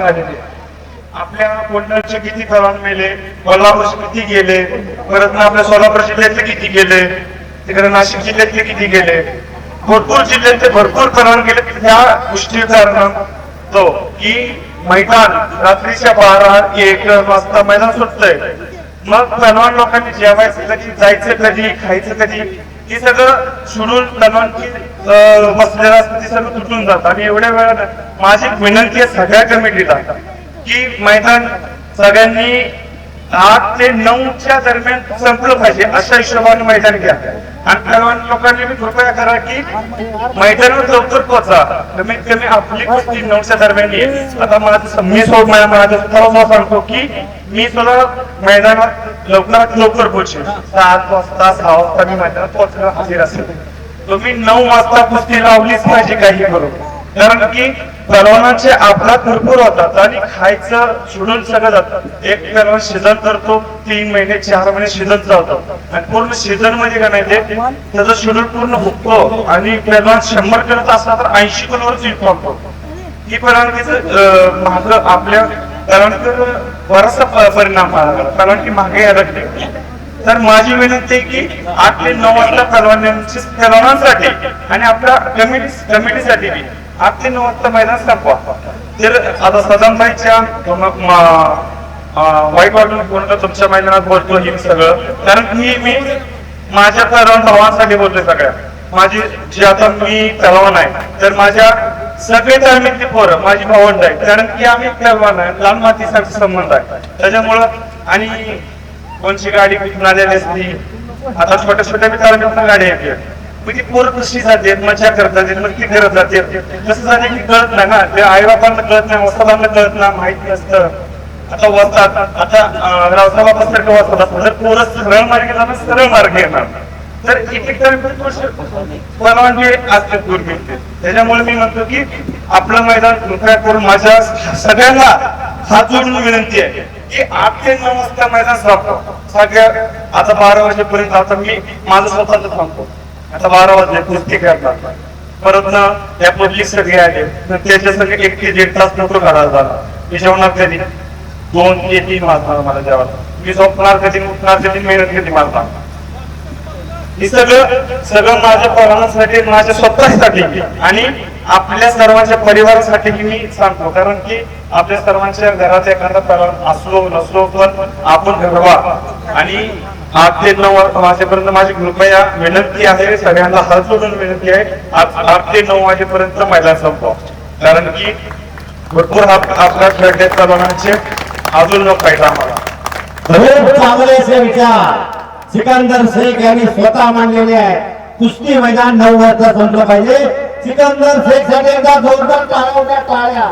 झालेली आहे. आपल्या कोल्हापूरचे किती तरुण मेले, कोल्हापूरचे किती गेले, परत ना आपल्या सोलापूर जिल्ह्यातले किती गेले, तिकडे नाशिक जिल्ह्यातले किती गेले, भरपूर जिल्ह्यातले भरपूर तरुण गेले. त्या गोष्टीचा कारण तो की मैदान रात्रीच्या 12-1 वाजता मैदान सुटतंय. मग तरुण लोकांनी जेवायचं कधी, जायचं कधी, खायचं कधी, हे सगळं सोडून तरुणांची बसलेलं असतं ते सगळं तुटून जातं. आणि एवढ्या वेळात माझी विनंती आहे सगळ्या कमिटीला की मैदान सगळ्यांनी 8 ते 9च्या दरम्यान संपलं पाहिजे अशा हिशोबाने मैदान घ्या. आणि सर्व लोकांनी मी कृपया करा की मैदानावर लवकर पोहोचा. कमीत कमी आपली गोष्टी 9च्या दरम्यान येईल. आता माझं मी माझ्या सांगतो की मी सुद्धा मैदानात लवकरात लवकर पोहोचेल. 7 वाजता 6 वाजता मी मैदानात पोहोचणं हजर असेल. तुम्ही 9 वाजता कुस्ती लावलीच पाहिजे काही करू. कारण की तरुणांचे अपघात भरपूर होतात आणि खायचं सोडून सगळं जातं. एक तरुण सीझन करतो 3 महिने 4 महिने सीझन चालतो आणि पूर्ण सीझन मध्ये का नाही ते त्याचं शेड्यूल पूर्ण हुकतो आणि तरुण 100 करत असला तर 80 किलोवरच विकतो. ही परवानगीचं माग आपल्या तरुणांवर बराचसा परिणाम झाला. कारण की मागे अडकले. तर माझी विनंती आहे की 8 ते 9 वाजता तरुणांसाठी आणि आपल्या कमिटीसाठी 8 ते 9 वाजता मैदान संपवा. तर आता सदामबाईच्या वाईट वाटून कोणतं तुमच्या मैदानात बोलतो हे सगळं, कारण की मी माझ्या तरुण भावांसाठी बोलतोय. सगळ्या माझी जे आता मी तरुण आहे तर माझ्या सगळे तालमीतली पोरं माझी भावंड आहे. कारण की आम्ही तरुण आहे, लाल मातीसारखा संबंध आहे त्याच्यामुळं. आणि कोणची गाडी कुठून आलेली असती, आता छोट्या छोट्या तालमीतून गाडी येते, म्हणजे पोरं कशी जाते, मजा करतात, मग ती करत जाते. कसं झाले की कळत नाही ना, ते आई बापांना कळत नाही, वस्तादांना कळत नाही, माहित नसतं. आता वस्तात आता रावसा बापासारखं वस्तात असतं. जर पोरं सरळ मार्गे जाणार सरळ मार्ग येणार तर एक परवानगी असते दूर मिळते. त्याच्यामुळे मी म्हणतो की आपलं मैदान कृपया करून माझ्या सगळ्यांना हात जोडून विनंती आहे की 8 ते 9 वाजता मैदान संपतो. सगळ्या आता 12 वाजेपर्यंत आता मी माझं स्वतःच सांगतो. आता 12 वाजले कुस्ती करतात, परत ना त्या पब्लिक सगळे आले त्याच्या सगळे 1 ते 1.5 तास नको करायला झाला. मी जेवणार कधी 2 ते 3 वाजता मला जेवायला. मी झोपणार कधी, उठणार कधी, मेहनत कधी मारणार. हे सगळं माझ्या परिवारासाठी, माझ्या स्वतःसाठी आणि आपल्या सर्वांच्या परिवारासाठी मी सांगतो. कारण की आपल्या सर्वांच्या घरात एखादा परिवार असलो नसलो पण आपण घडवा. आणि 8 ते 9 वाजेपर्यंत माझी कृपया विनंती आहे, सगळ्यांना हात जोडून विनंती आहे 8 ते 9 वाजेपर्यंत मैदान संपवा. कारण की भरपूर आपल्या खेळाच्या तरुणांचे अजून लोक पाहिजे आम्हाला. चांगले विचार सिकंदर शेख यांनी स्वतः मांडलेले आहे. कुस्ती मैदान 9 वाजता संपलं पाहिजे. सिकंदर शेख साठी एकदा जोरदार टाळ्या.